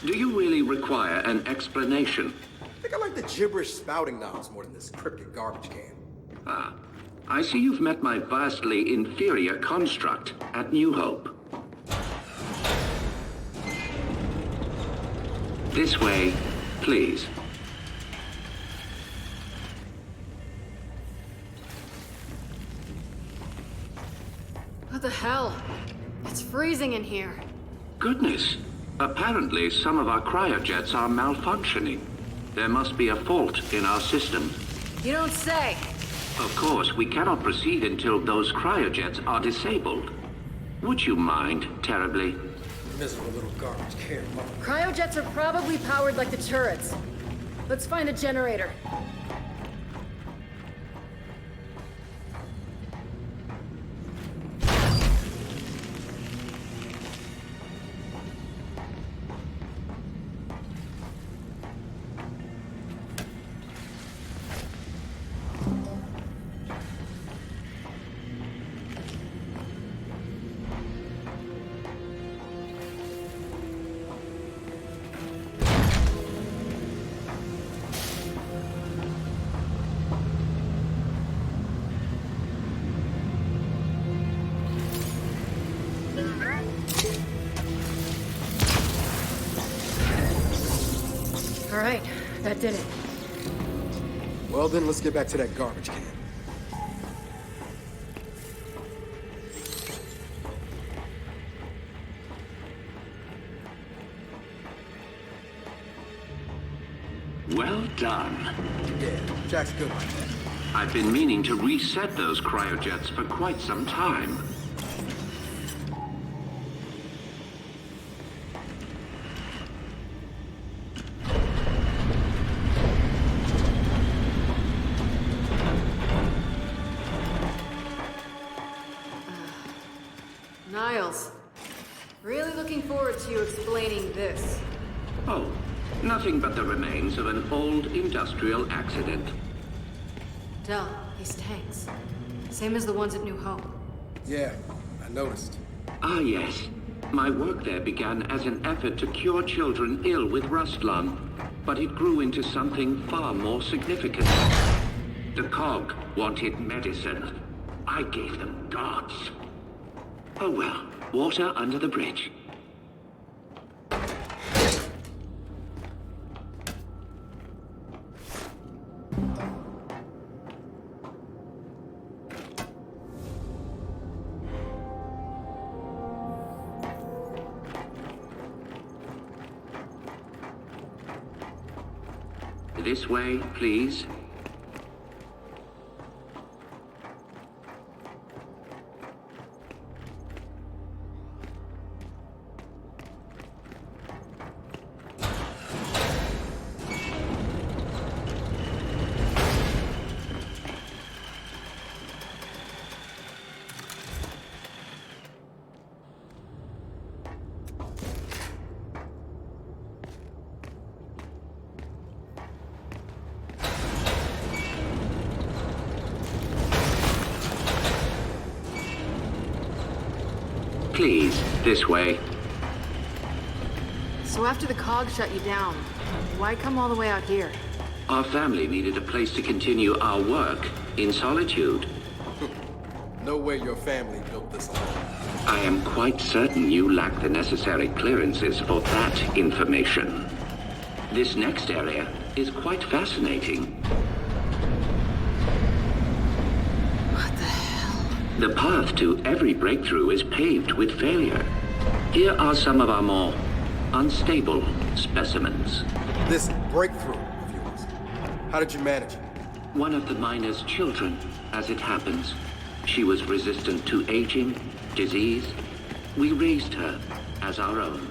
Do you really require an explanation? I think I like the gibberish spouting knobs more than this cryptic garbage can. Ah, I see you've met my vastly inferior construct at New Hope. This way, please. What the hell? It's freezing in here. Goodness. Apparently, some of our cryojets are malfunctioning. There must be a fault in our system. You don't say. Of course, we cannot proceed until those cryojets are disabled. Would you mind terribly? Miserable little garbage can. Cryojets are probably powered like the turrets. Let's find a generator. All right, that did it. Well then, let's get back to that garbage can. Well done. Yeah, Jack's good like that. I've been meaning to reset those cryojets for quite some time. Niles, really looking forward to you explaining this. Oh, nothing but the remains of an old industrial accident. Del, these tanks. Same as the ones at New Hope. Yeah, I noticed. Ah, yes. My work there began as an effort to cure children ill with rust lung, but it grew into something far more significant. The cog wanted medicine. I gave them gods. Oh well, water under the bridge. This way, please. Please, this way. So after the cog shut you down, why come all the way out here? Our family needed a place to continue our work in solitude. No way your family built this alone. I am quite certain you lack the necessary clearances for that information. This next area is quite fascinating. What the hell? The path to every breakthrough is paved with failure. Here are some of our more unstable specimens. This breakthrough of yours, how did you manage it? One of the miner's children, as it happens. She was resistant to aging, disease. We raised her as our own.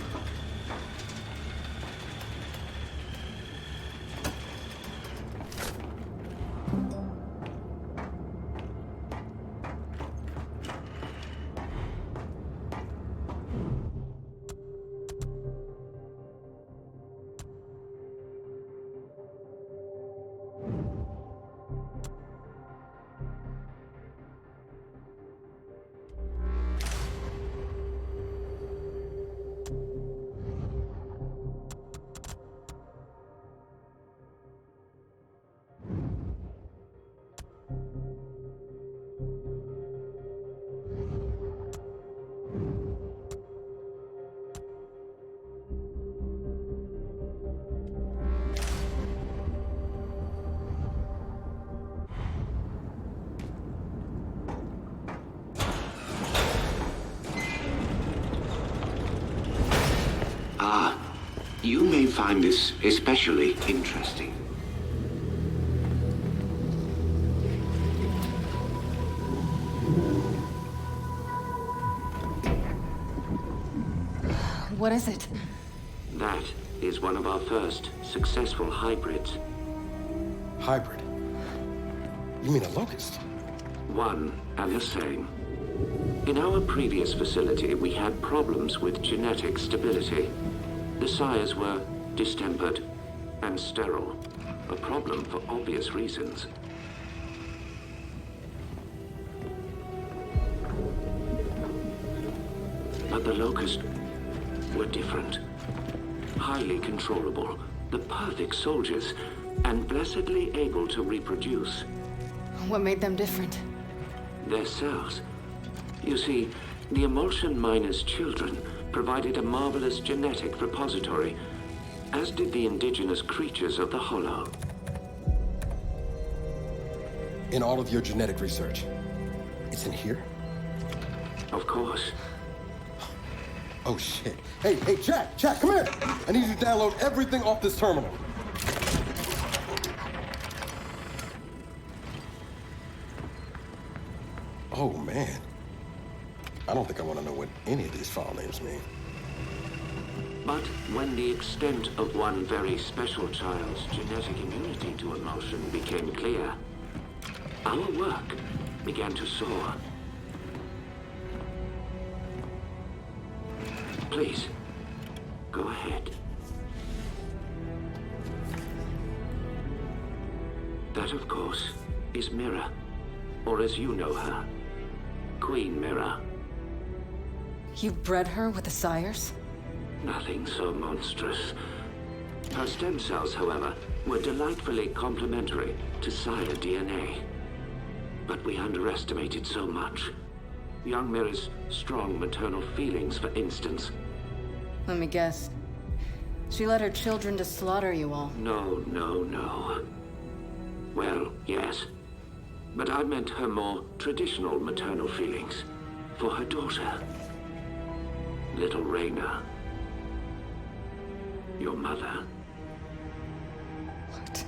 You may find this especially interesting. What is it? That is one of our first successful hybrids. Hybrid? You mean a locust? One and the same. In our previous facility, we had problems with genetic stability. The sires were distempered and sterile. A problem for obvious reasons. But the Locust were different. Highly controllable, the perfect soldiers, and blessedly able to reproduce. What made them different? Their cells. You see, the emulsion miner's children provided a marvelous genetic repository, as did the indigenous creatures of the Hollow. In all of your genetic research, it's in here? Of course. Oh shit. Hey, Jack, come here! I need you to download everything off this terminal. Oh man. I don't think I want to know what any of these file names mean. But when the extent of one very special child's genetic immunity to emulsion became clear, our work began to soar. Please, go ahead. That, of course, is Mira, or as you know her, Queen Mira. You bred her with the sires? Nothing so monstrous. Her stem cells, however, were delightfully complementary to sire DNA. But we underestimated so much. Young Mira's strong maternal feelings, for instance. Let me guess. She led her children to slaughter you all. No. Well, yes. But I meant her more traditional maternal feelings. For her daughter. Little Raina. Your mother. What?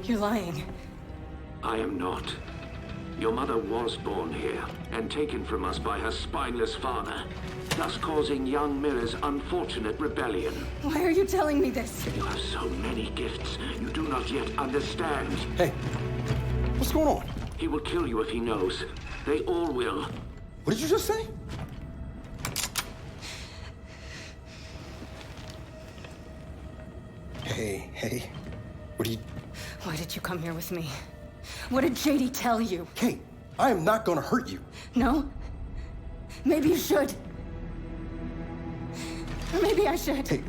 You're lying. I am not. Your mother was born here, and taken from us by her spineless father, thus causing young Mira's unfortunate rebellion. Why are you telling me this? You have so many gifts you do not yet understand. Hey, what's going on? He will kill you if he knows. They all will. What did you just say? Hey, what are you... Why did you come here with me? What did JD tell you? Kate, I am not gonna hurt you. No? Maybe you should. Or maybe I should. Hey,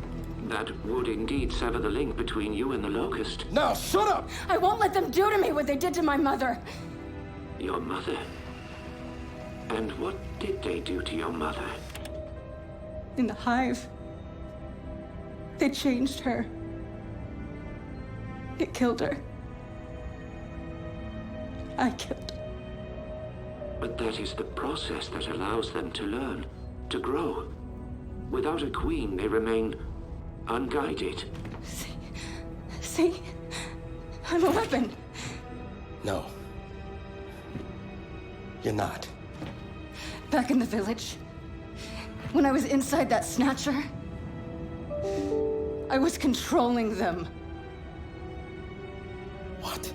That would indeed sever the link between you and the Locust. now shut up! I won't let them do to me what they did to my mother. Your mother? And what did they do to your mother? In the hive, they changed her. It killed her. I killed her. But that is the process that allows them to learn, to grow. Without a queen, they remain unguided. See? I'm a weapon. No. You're not. Back in the village, when I was inside that snatcher, I was controlling them. What?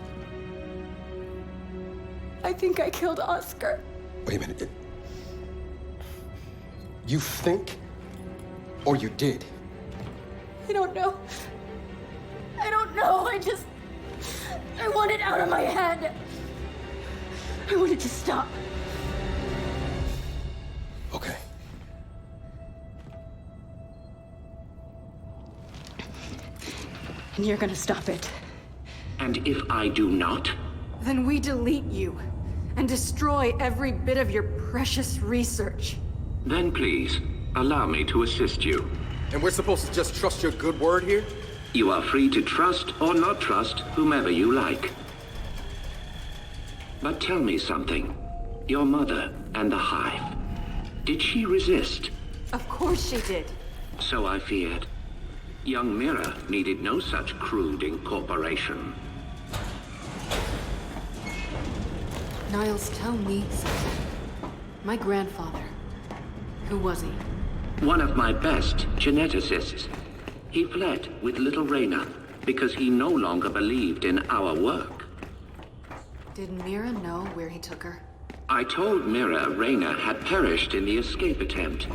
I think I killed Oscar. Wait a minute. You think? Or you did? I don't know. I want it out of my head. I want it to stop. Okay. And you're gonna stop it. And if I do not? Then we delete you and destroy every bit of your precious research. Then please, allow me to assist you. And we're supposed to just trust your good word here? You are free to trust or not trust whomever you like. But tell me something. Your mother and the hive. Did she resist? Of course she did. So I feared. Young Mira needed no such crude incorporation. Niles, tell me something. My grandfather. Who was he? One of my best geneticists. He fled with little Reyna because he no longer believed in our work. Did Mira know where he took her? I told Mira Reyna had perished in the escape attempt.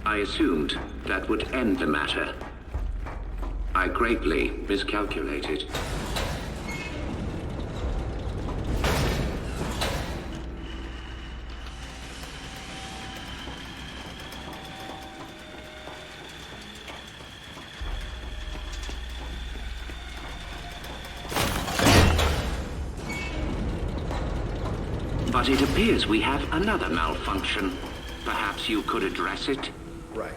I assumed that would end the matter. I greatly miscalculated. But it appears we have another malfunction. Perhaps you could address it? Right.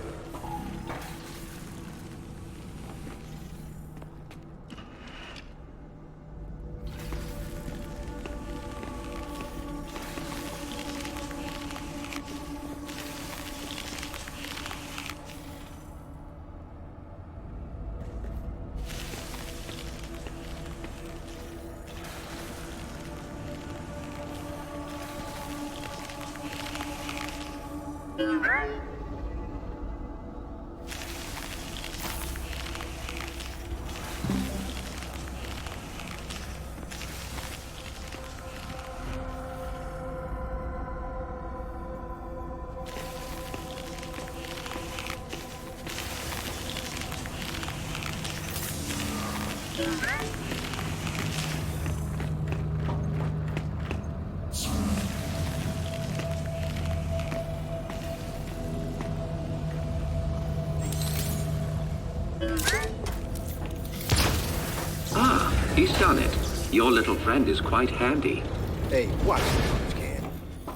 He's done it. Your little friend is quite handy. Hey, watch it, Can.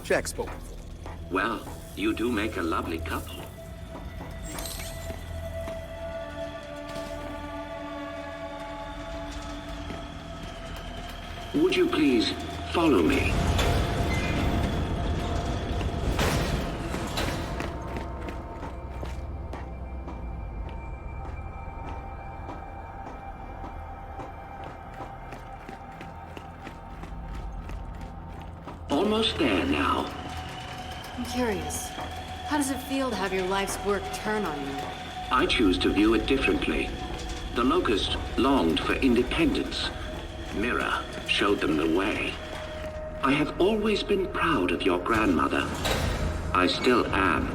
Jack spoke. Well, you do make a lovely couple. Would you please follow me? Almost there now. I'm curious. How does it feel to have your life's work turn on you? I choose to view it differently. The Locust longed for independence. Mira showed them the way. I have always been proud of your grandmother. I still am.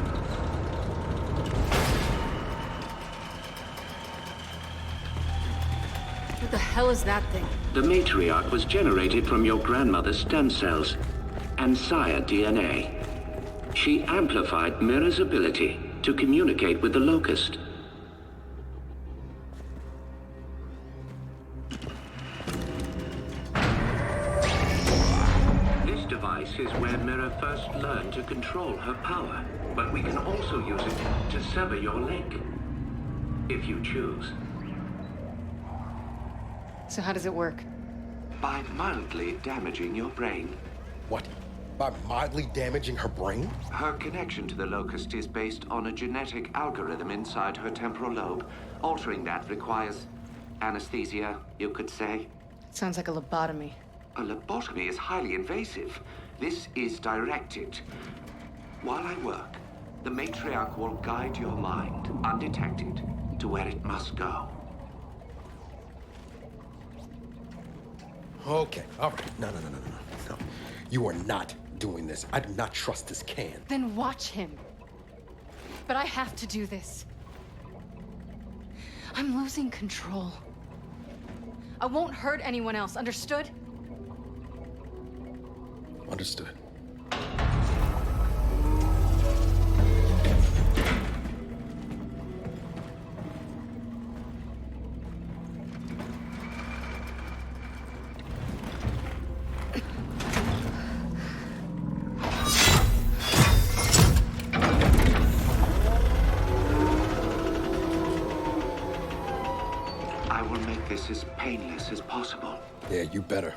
What the hell is that thing? The matriarch was generated from your grandmother's stem cells and sire DNA. She amplified Mira's ability to communicate with the Locust. This device is where Mira first learned to control her power, but we can also use it to sever your link, if you choose. So how does it work? By mildly damaging your brain. What? By mildly damaging her brain? Her connection to the Locust is based on a genetic algorithm inside her temporal lobe. Altering that requires anesthesia, you could say. Sounds like a lobotomy. A lobotomy is highly invasive. This is directed. While I work, the matriarch will guide your mind, undetected, to where it must go. Okay, all right. No. You are not doing this. I do not trust this Can. Then watch him. But I have to do this. I'm losing control. I won't hurt anyone else, understood? Understood. I will make this as painless as possible. Yeah, you better.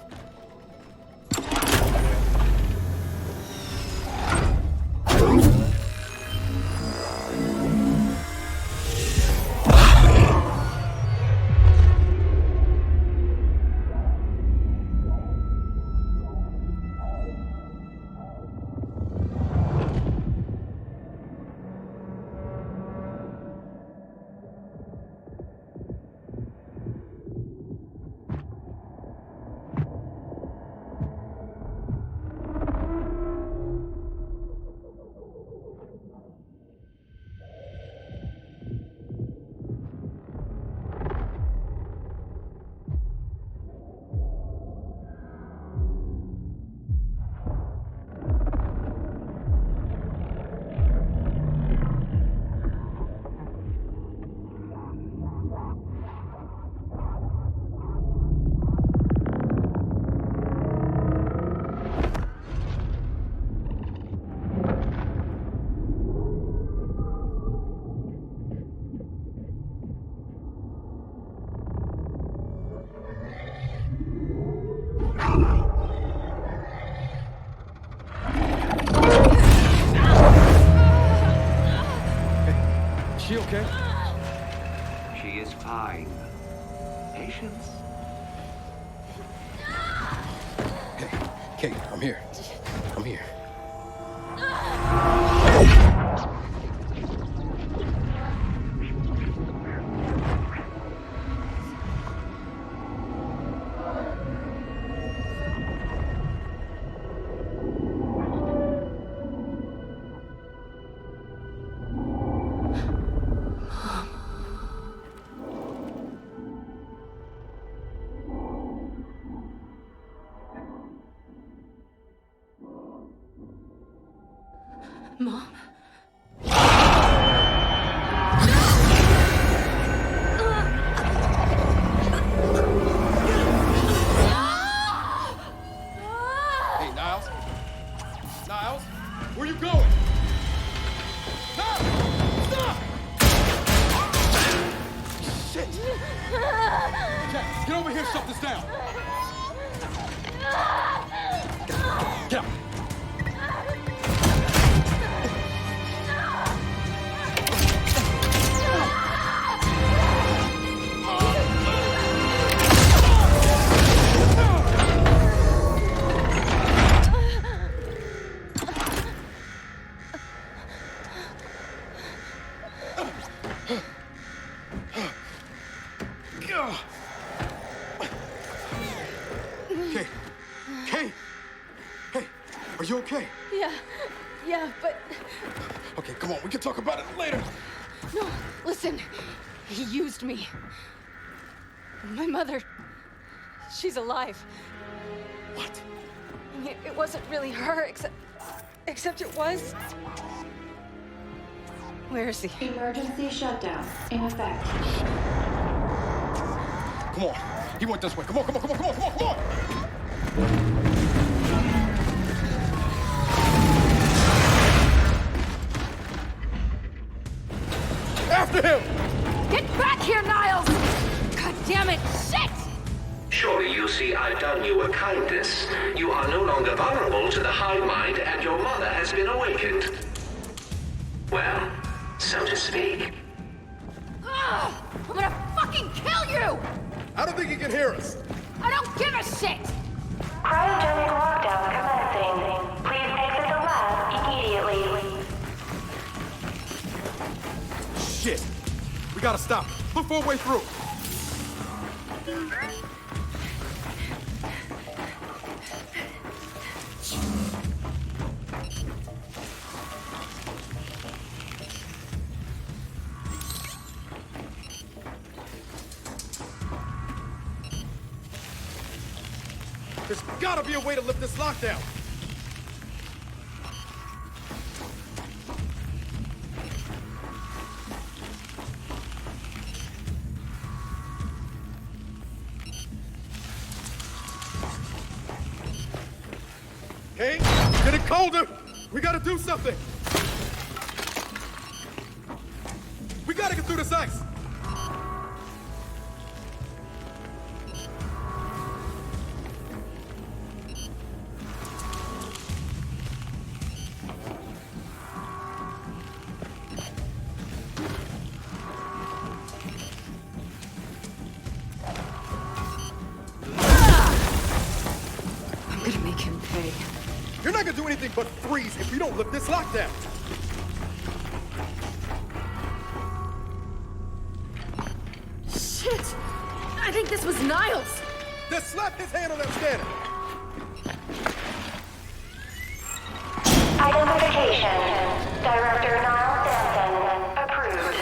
she okay? She is fine. Patience. Hey, Kate, I'm here. I'm here. Mom? Hey, Niles? Niles? Where you going? Niles! Stop! Shit! Jack, get over here and shut this down. Get up. Kate! Kate! Hey, are you okay? Yeah, but... Okay, come on, we can talk about it later. No, listen. He used me. My mother... she's alive. What? It wasn't really her, except it was. Where is he? Emergency shutdown in effect. Come on. He went this way. Come on, come on, come on, come on, come on, come on! After him! Get back here, Niles! God damn it! Shit! Surely you see I've done you a kindness. You are no longer vulnerable to the hive mind, and your mother has been awakened. Well, so to speak. Ugh, I'm gonna fucking kill you! I don't think he can hear us. I don't give a shit! Cryogenic lockdown commencing. Please exit the lab immediately. Shit! We gotta stop. Look for a way through. There's gotta be a way to lift this lockdown. Okay, it's getting colder. We gotta do something. We gotta get through this ice. I'm gonna make him pay. You're not gonna do anything but freeze if we don't lift this lockdown. Shit! I think this was Niles! Just slap his hand on that scanner. Identification. Director Niles Denson. Approved.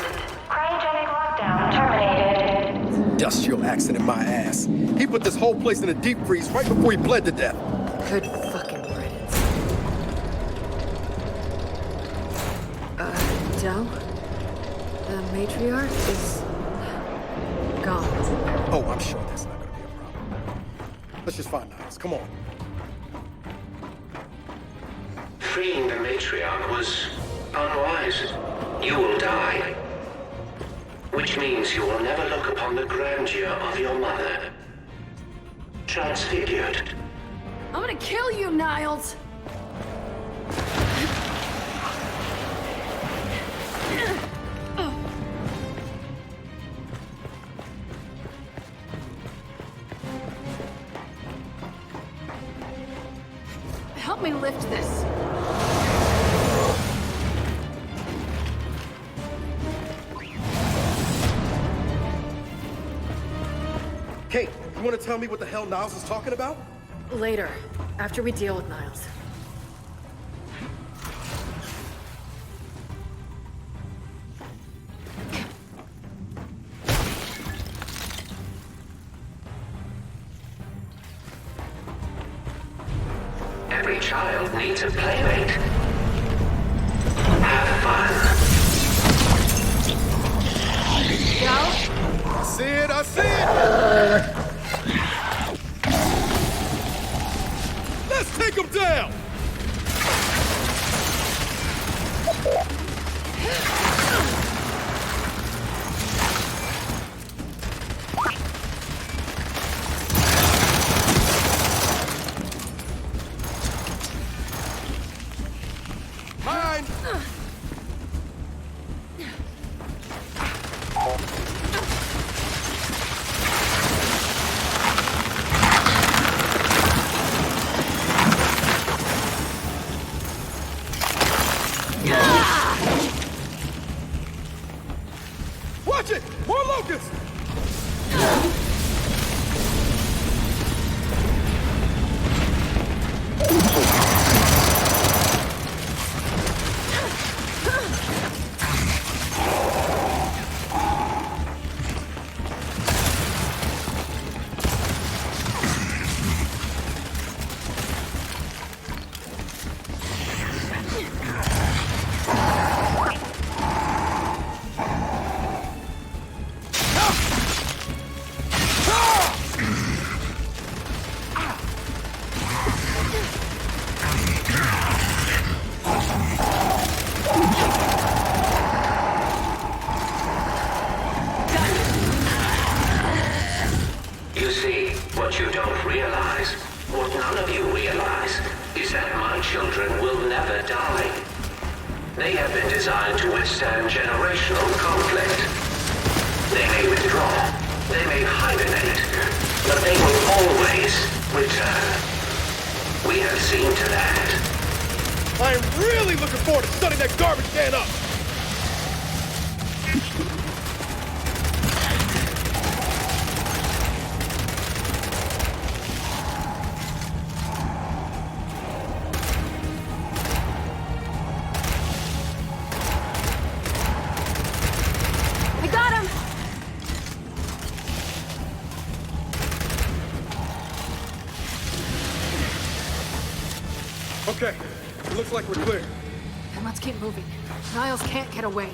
Cryogenic lockdown terminated. Industrial accident, my ass. He put this whole place in a deep freeze right before he bled to death. Good fucking riddance. Del? The matriarch is... gone. Oh, I'm sure that's not gonna be a problem. Let's just find Niles. Come on. Freeing the matriarch was unwise. You will die. Which means you will never look upon the grandeur of your mother. Transfigured. I'm gonna kill you, Niles! Help me lift this. Kate, you want to tell me what the hell Niles is talking about? Later, after we deal with Niles. Every child needs a playmate. Have fun. Go. I see it, I see it! Let's take him down! Mine! Watch it! More locusts! You see, what you don't realize, what none of you realize, is that my children will never die. They have been designed to withstand generational conflict. They may withdraw, they may hibernate, but they will always return. We have seen to that. I am really looking forward to setting that garbage can up! I got him! Okay, it looks like we're clear. Then let's keep moving. Niles can't get away.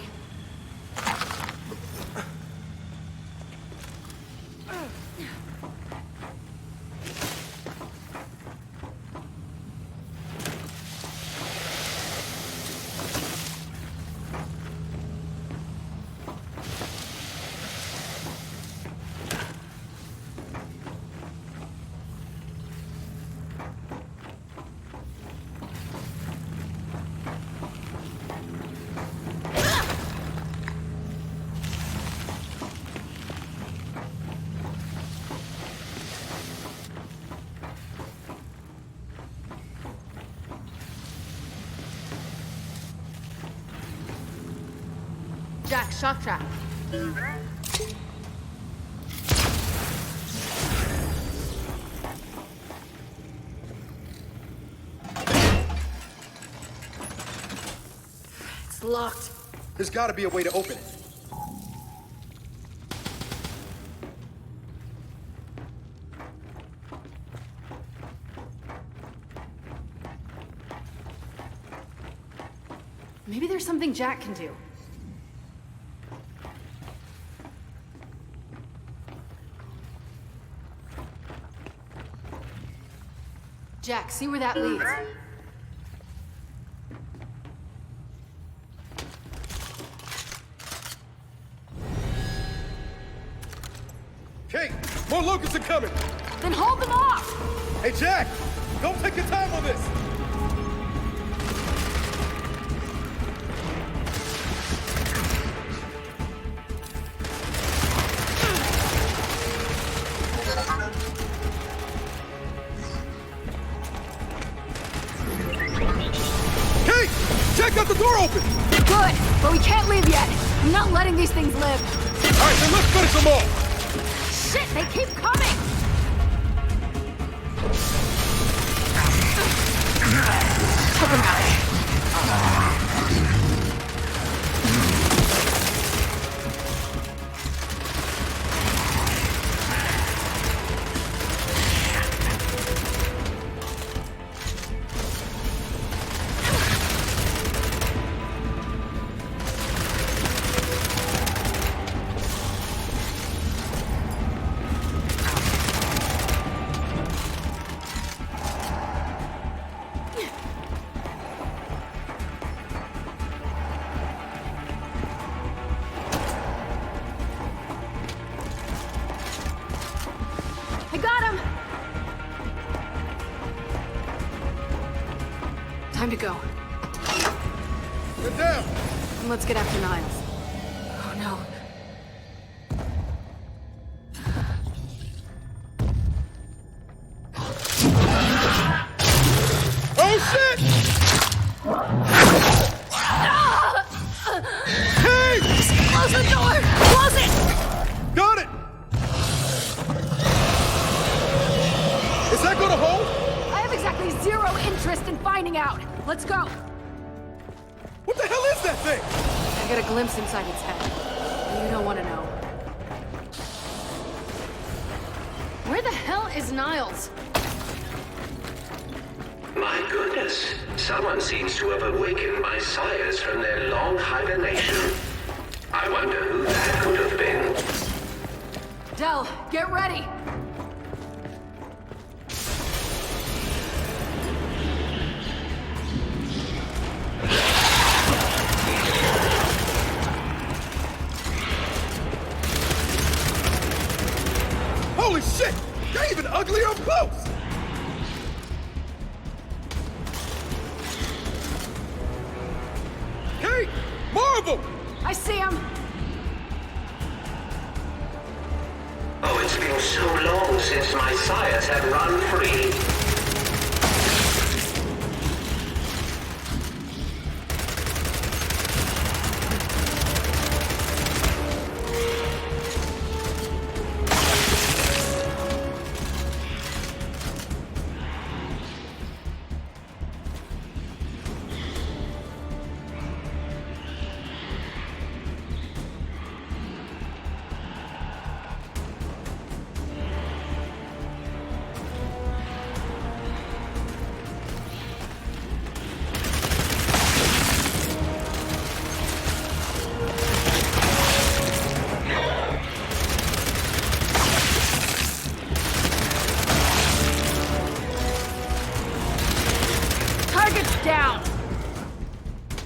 Jack, shock trap. It's locked. There's gotta be a way to open it. Maybe there's something Jack can do. Jack, see where that leads. Kate, more locusts are coming! Then hold them off! Hey, Jack! Don't take your time on this! door open! Good, but we can't leave yet. I'm not letting these things live. Alright, then let's finish them all! Shit, they keep coming! Took him out. I got him! Time to go. Get down! And let's get after Niles. Oh no. Oh shit! Hey! Close the door! Close it! Got it! Is that gonna hold? I have exactly zero interest in finding out. Let's go. What the hell is that thing? I got a glimpse inside its head. You don't want to know. Where the hell is Niles? My goodness. Someone seems to have awakened my sires from their long hibernation. I wonder who that could have been. Del, get ready. Holy shit! They're even uglier up close! Kate! More of them! I see him. Oh, it's been so long since my sires had run free. Target's down.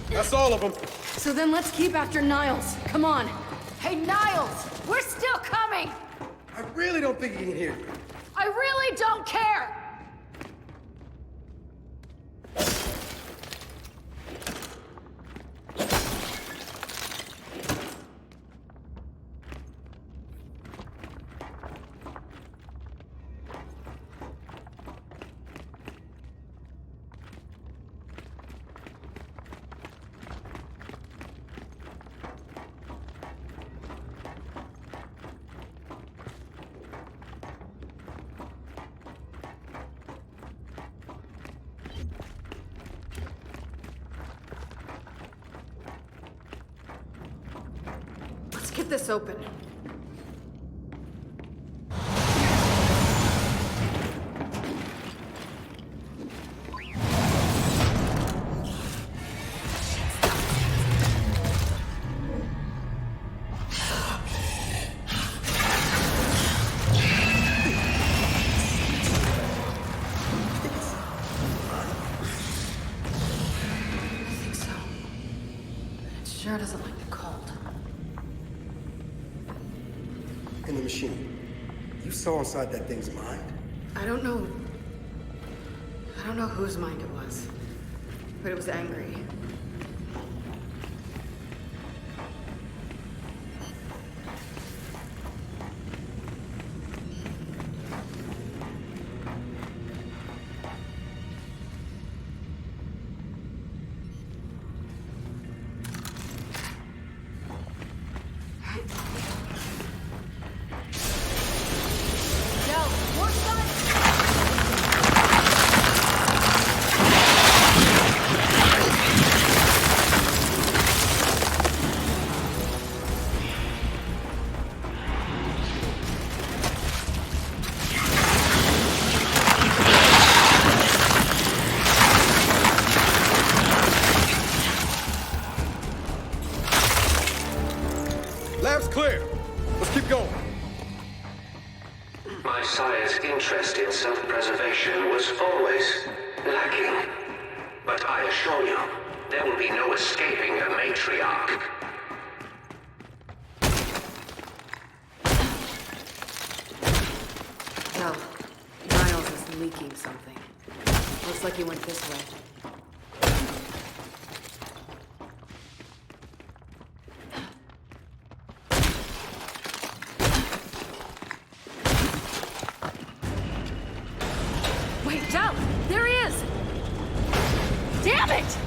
That's all of them. So then let's keep after Niles. Come on. Hey, Niles! We're still coming! I really don't think he can hear you. I really don't care! Let's get this open. I think so. It sure doesn't like the cold. In the machine. You saw inside that thing's mind? I don't know whose mind it was, but it was angry. Del, more sun! Lab's clear. Let's keep going. My sire's interest in self-preservation was always lacking. But I assure you, there will be no escaping a matriarch. Del, Niles is leaking something. Looks like he went this way. Wait, Del! There he is! Damn it!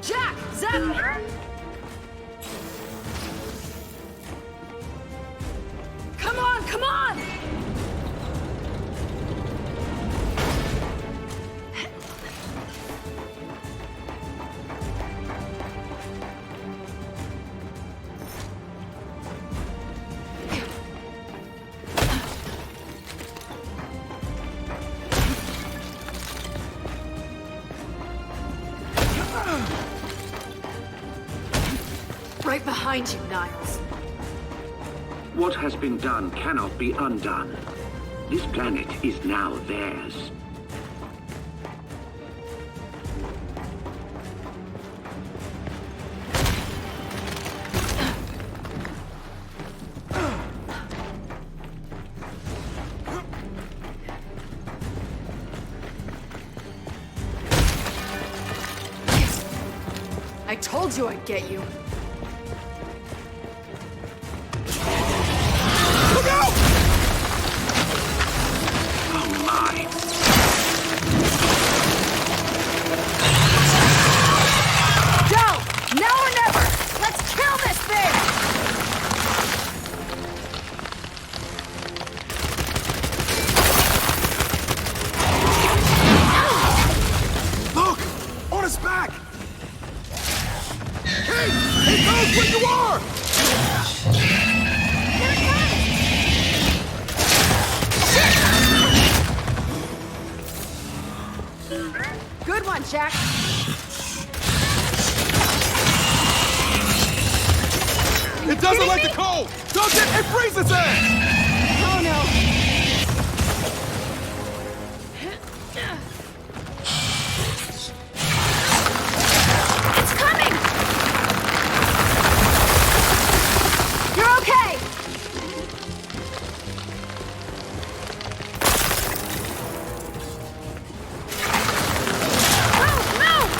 Jack! Zap! Come on, come on! Right behind you, Niles. What has been done cannot be undone. This planet is now theirs. I told you I'd get you. Look out! Oh my! Go! Now or never! Let's kill this thing! Look! On his back! Hey! He knows where you are! Good one, Jack. It doesn't like the cold! Does it? It freezes it! Oh no. It's coming! You're okay! Move, move!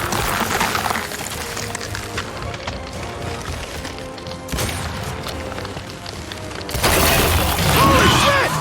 Holy shit!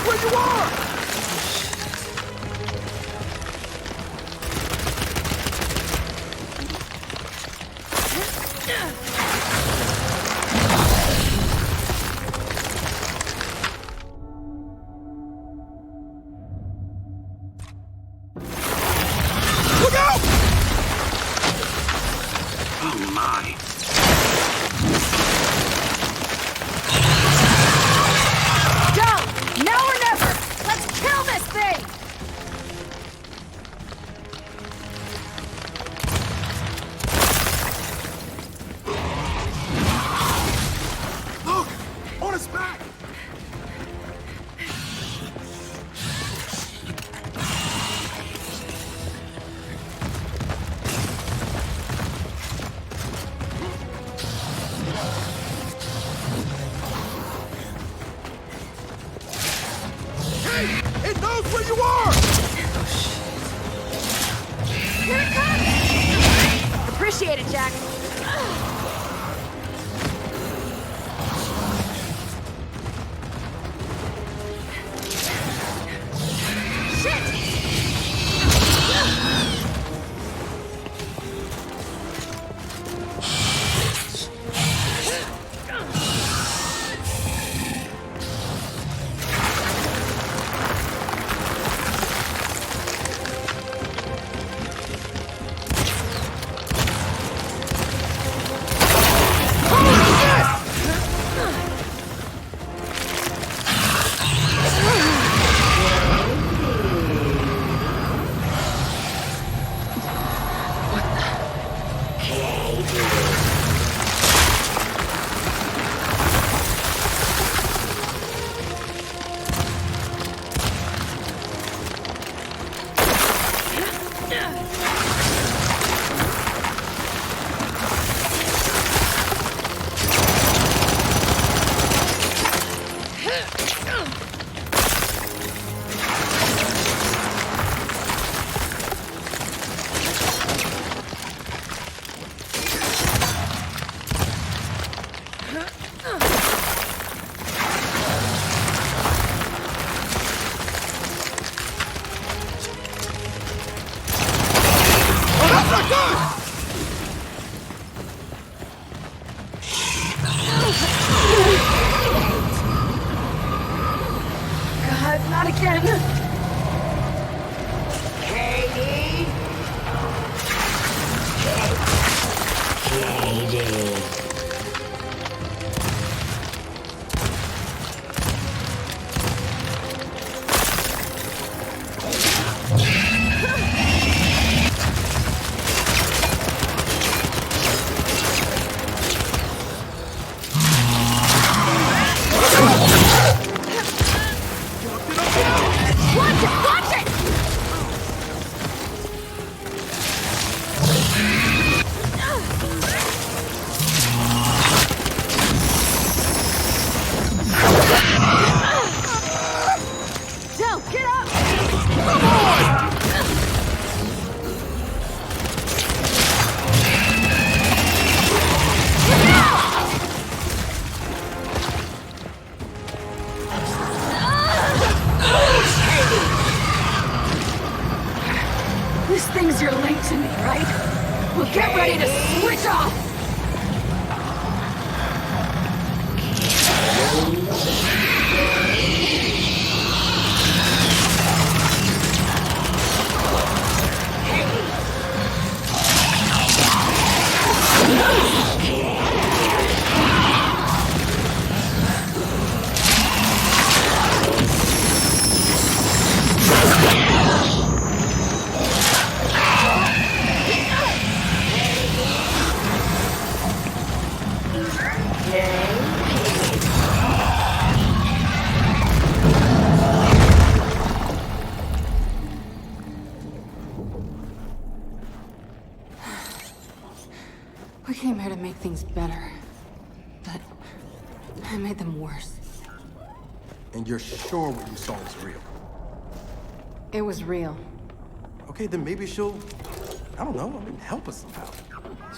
where you are! Look out! Oh my. Go! Now or never! Let's kill this thing! Look! On its back! Hey! It knows where you are! Here it comes! Appreciate it, Jack. God, not again! Watch it! Watch it! Joe, get up! Come on! This thing's your link to me, right? Well, get ready to switch off! We came here to make things better, but I made them worse. And you're sure what you saw was real? It was real. Okay, then maybe she'll, I don't know, help us somehow.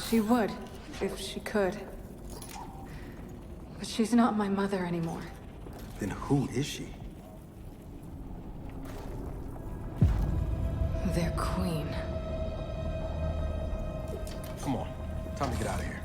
She would, if she could. But she's not my mother anymore. Then who is she? Time to get out of here.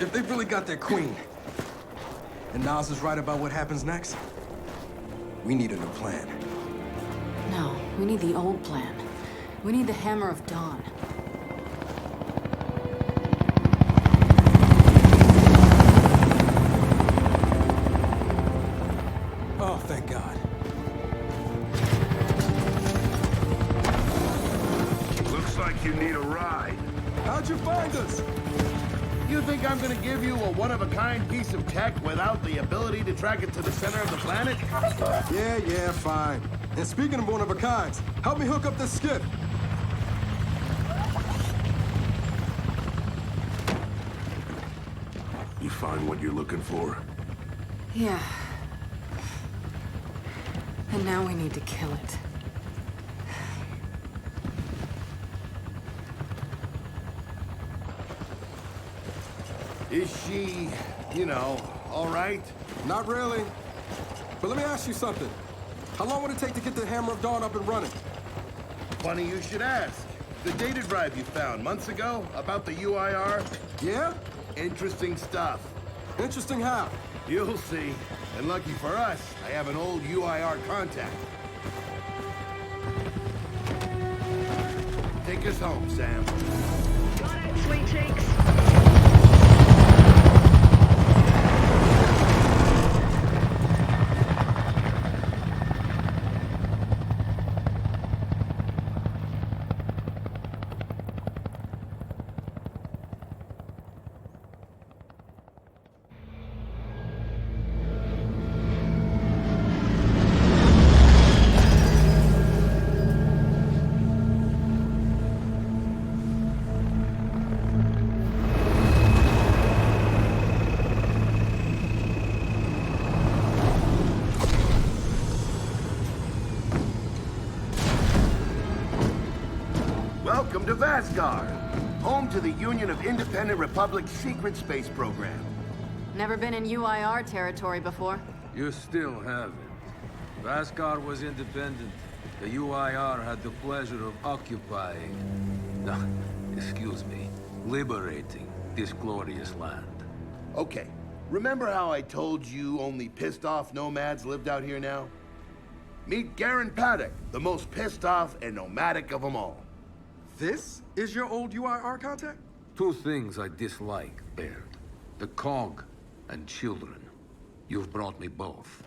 If they've really got their queen, and Nas is right about what happens next, we need a new plan. No, we need the old plan. We need the Hammer of Dawn. Oh, thank God. Looks like you need a ride. How'd you find us? You think I'm gonna give you a one-of-a-kind piece of tech without the ability to track it to the center of the planet? Yeah, fine. And speaking of one-of-a-kinds, help me hook up this skiff. You find what you're looking for? Yeah. And now we need to kill it. Is she, all right? Not really. But let me ask you something. How long would it take to get the Hammer of Dawn up and running? Funny you should ask. The data drive you found months ago about the UIR? Yeah? Interesting stuff. Interesting how? You'll see. And lucky for us, I have an old UIR contact. Take us home, Sam. Got it, sweet cheeks. Welcome to Vasgar, home to the Union of Independent Republic's secret space program. Never been in UIR territory before. You still haven't. Vasgar was independent. The UIR had the pleasure of occupying... No, excuse me. Liberating this glorious land. Okay, remember how I told you only pissed-off nomads lived out here now? Meet Garen Paddock, the most pissed-off and nomadic of them all. This is your old UIR contact? Two things I dislike, Baird. The cog and children. You've brought me both.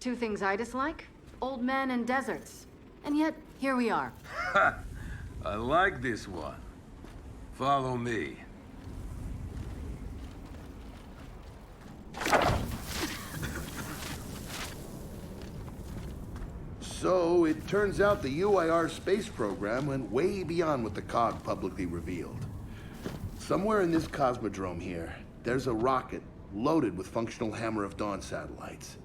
Two things I dislike? Old men and deserts. And yet, here we are. Ha! I like this one. Follow me. So, it turns out the UIR space program went way beyond what the COG publicly revealed. Somewhere in this cosmodrome here, there's a rocket loaded with functional Hammer of Dawn satellites.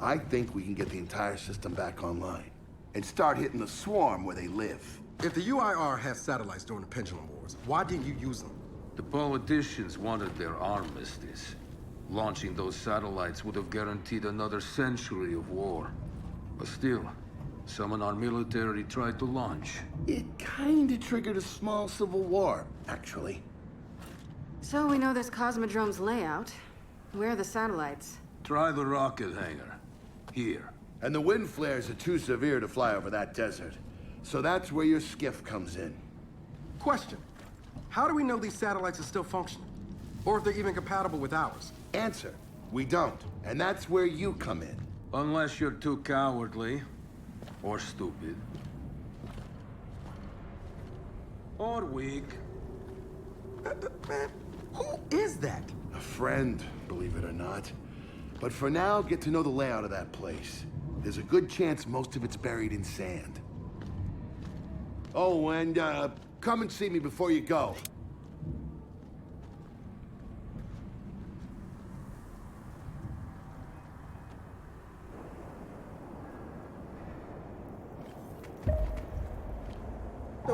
I think we can get the entire system back online and start hitting the swarm where they live. If the UIR has satellites during the Pendulum Wars, why didn't you use them? The politicians wanted their armistice. Launching those satellites would have guaranteed another century of war. But still, some in our military tried to launch. It kinda triggered a small civil war, actually. So we know this Cosmodrome's layout. Where are the satellites? Try the rocket hangar. Here. And the wind flares are too severe to fly over that desert. So that's where your skiff comes in. Question. How do we know these satellites are still functioning? Or if they're even compatible with ours? Answer. We don't. And that's where you come in. Unless you're too cowardly. Or stupid. Or weak. Man, who is that? A friend, believe it or not. But for now, get to know the layout of that place. There's a good chance most of it's buried in sand. Oh, and come and see me before you go.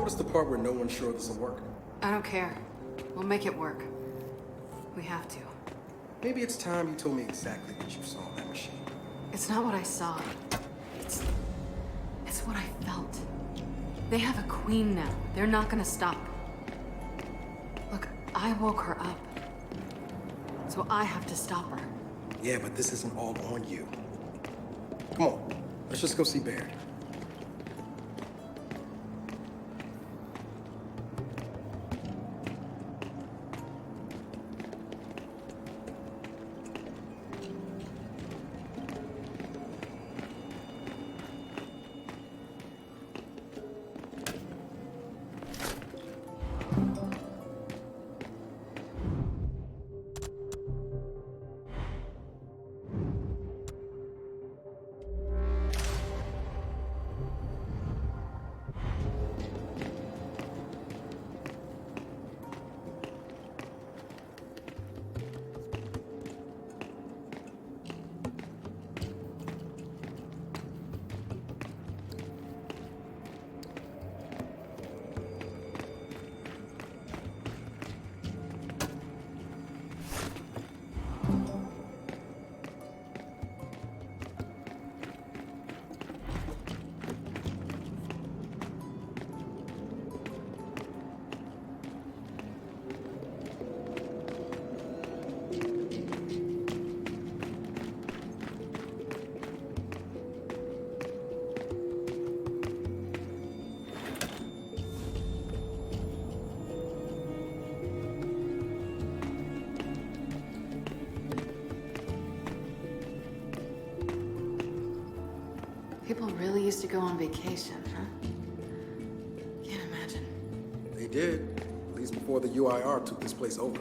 notice the part where no one's sure this will work? I don't care. We'll make it work. We have to. Maybe it's time you told me exactly what you saw on that machine. It's not what I saw. It's what I felt. They have a queen now. They're not gonna stop. Look, I woke her up. So I have to stop her. Yeah, but this isn't all on you. Come on, let's just go see Baird. People really used to go on vacation, huh? Can't imagine. They did, at least before the UIR took this place over.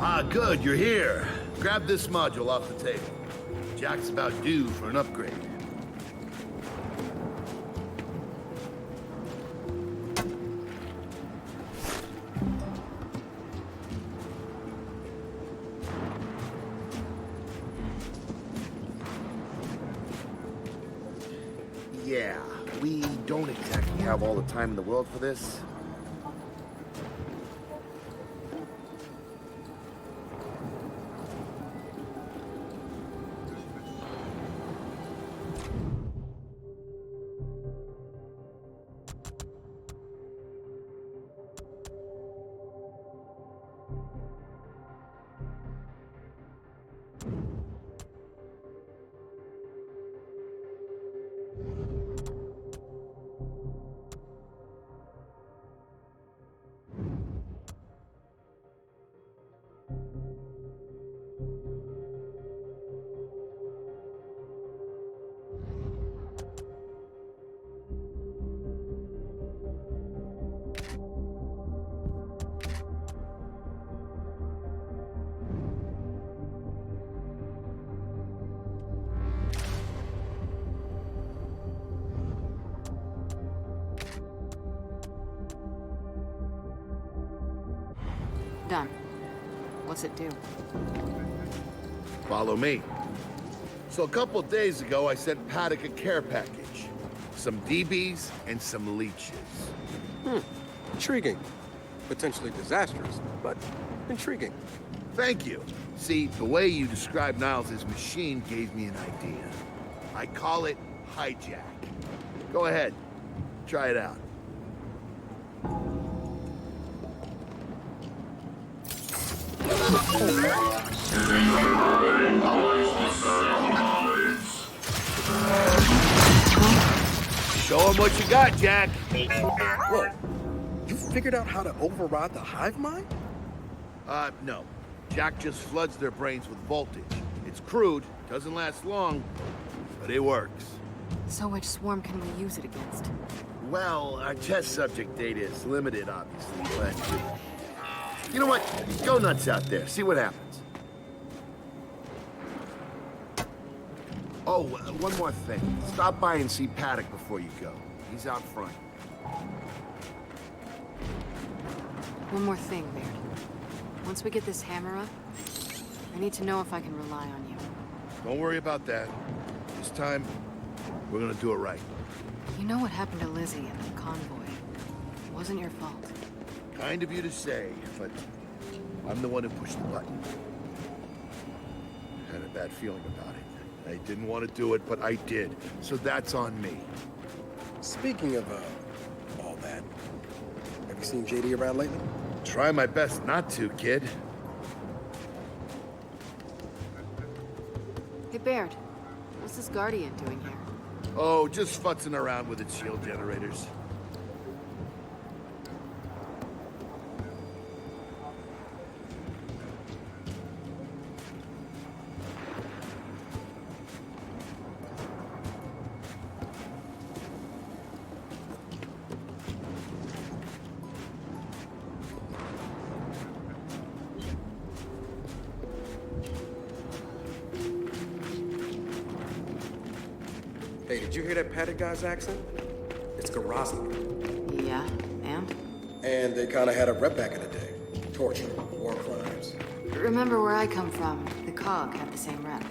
Ah, good, you're here. Grab this module off the table. Jack's about due for an upgrade. Yeah, we don't exactly have all the time in the world for this. Done. What's it do? Follow me. So a couple days ago, I sent Paddock a care package. Some DBs and some leeches. Intriguing. Potentially disastrous, but intriguing. Thank you. See, the way you described Niles' machine gave me an idea. I call it hijack. Go ahead. Try it out. Show 'em what you got, Jack. Whoa. You figured out how to override the hive mind? No. Jack just floods their brains with voltage. It's crude, doesn't last long, but it works. So which swarm can we use it against? Well, our test subject data is limited, obviously, but... You know what? Go nuts out there. See what happens. Oh, one more thing. Stop by and see Paddock before you go. He's out front. One more thing, Baird. Once we get this hammer up, I need to know if I can rely on you. Don't worry about that. This time, we're gonna do it right. You know what happened to Lizzie and the convoy. It wasn't your fault. Kind of you to say, but I'm the one who pushed the button. I had a bad feeling about it. I didn't want to do it, but I did. So that's on me. Speaking of, all that, have you seen JD around lately? Try my best not to, kid. Hey, Baird. What's this Guardian doing here? Oh, just futzing around with its shield generators. Hey, did you hear that Paddock guy's accent? It's Garazi. Yeah, and? And they kind of had a rep back in the day. Torture, war crimes. Remember where I come from, the COG had the same rep.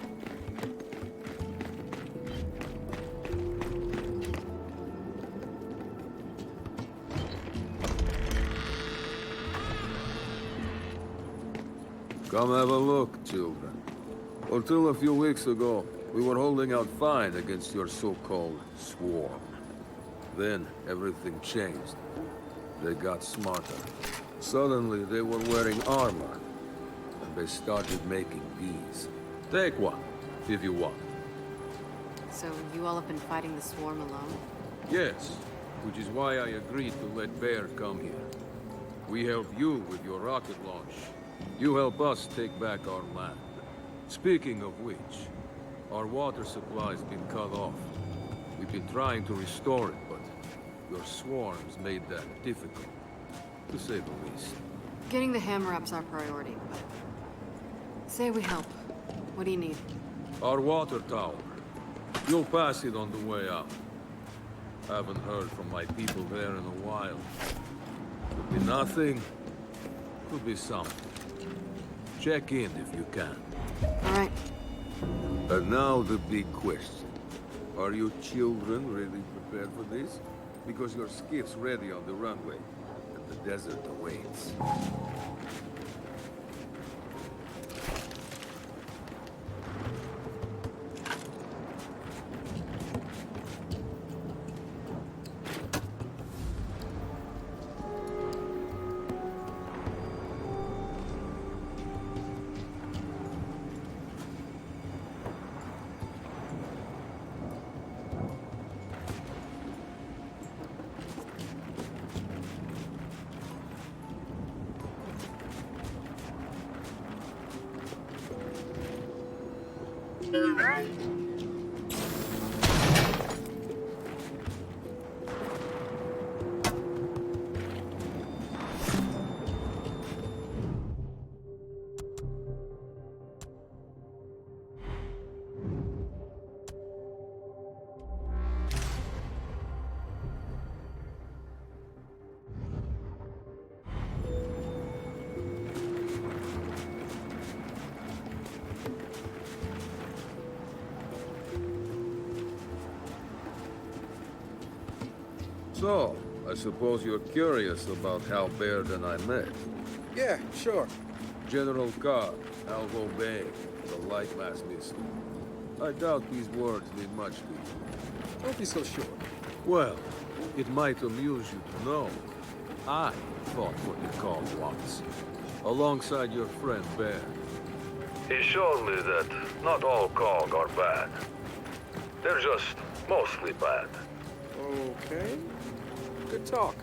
Come have a look, children. Until a few weeks ago, we were holding out fine against your so-called swarm. Then, everything changed. They got smarter. Suddenly, they were wearing armor. And they started making these. Take one, if you want. So you all have been fighting the swarm alone? Yes, which is why I agreed to let Baird come here. We help you with your rocket launch. You help us take back our land. Speaking of which, our water supply's been cut off. We've been trying to restore it, but your swarms made that difficult, to say the least. Getting the hammer up's our priority, but... Say we help. What do you need? Our water tower. You'll pass it on the way out. Haven't heard from my people there in a while. Could be nothing, could be something. Check in if you can. All right. And now the big question. Are you children really prepared for this? Because your skiff's ready on the runway, and the desert awaits. So, I suppose you're curious about how Baird and I met. Yeah, sure. General Carr, Alvo Bay, the lightmass missile. I doubt these words mean much to you. Don't be so sure. Well, it might amuse you to know. I fought for the call once, alongside your friend Baird. He showed me that not all COG are bad. They're just mostly bad. Okay. Good talk.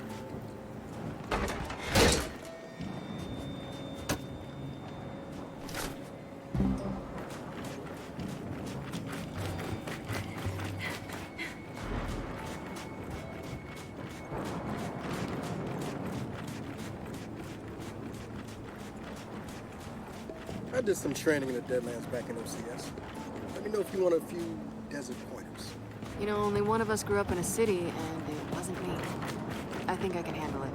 I did some training in the Deadlands back in OCS. Let me know if you want a few desert pointers. You know, only one of us grew up in a city, and it wasn't me. I think I can handle it.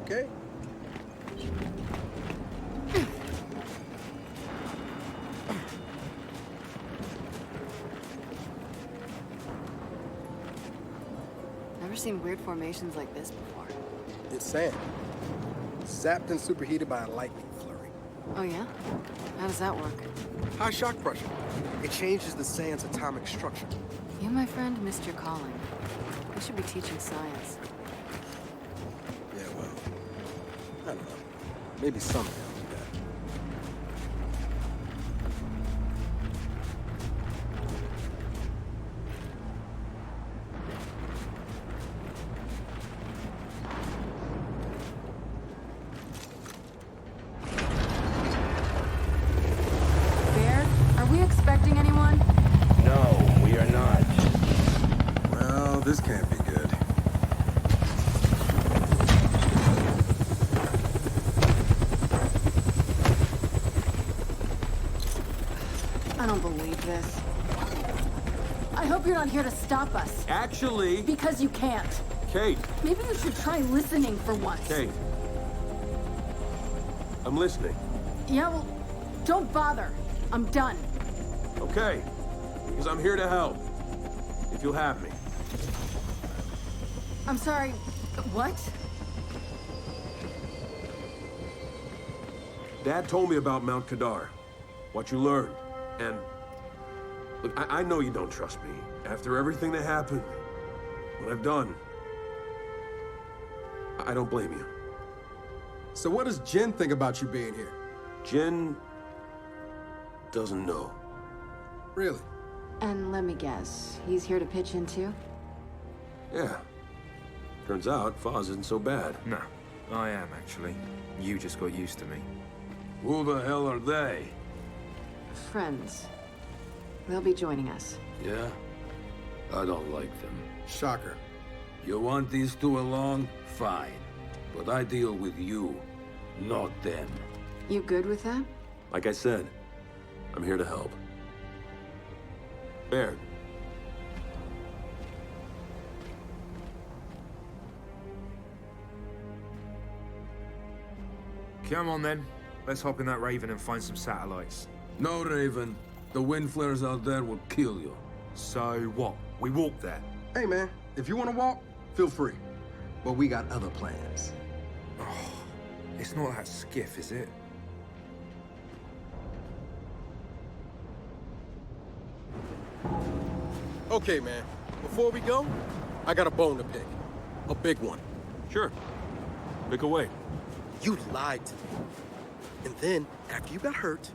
Okay? Never seen weird formations like this before. It's sand. Zapped and superheated by a lightning flurry. Oh yeah? How does that work? High shock pressure. It changes the sand's atomic structure. You, my friend, missed your calling. You should be teaching science. Yeah, well, I don't know. Maybe someday I'll do that. Baird, are we expecting anyone? No, we are not. Well, this can't be good. I don't believe this. I hope you're not here to stop us. Actually, Because you can't. Kate, Maybe you should try listening for once. Kate. I'm listening. Yeah, well, don't bother. I'm done. Okay. Because I'm here to help. If you'll have me. I'm sorry, what? Dad told me about Mount Kadar. What you learned. And... Look, I know you don't trust me. After everything that happened, what I've done, I don't blame you. So what does Jen think about you being here? Jen doesn't know. Really? And let me guess, he's here to pitch in too? Yeah. Turns out Foz isn't so bad. No, I am actually. You just got used to me. Who the hell are they? Friends. They'll be joining us. Yeah? I don't like them. Shocker. You want these two along? Fine. But I deal with you, not them. You good with that? Like I said, I'm here to help. Baird. Come on then. Let's hop in that Raven and find some satellites. No, Raven. The wind flares out there will kill you. So what? We walk there. Hey, man, if you want to walk, feel free. But we got other plans. It's not that skiff, is it? Okay, man, before we go, I got a bone to pick. A big one. Sure. Pick away. You lied to me. And then, after you got hurt,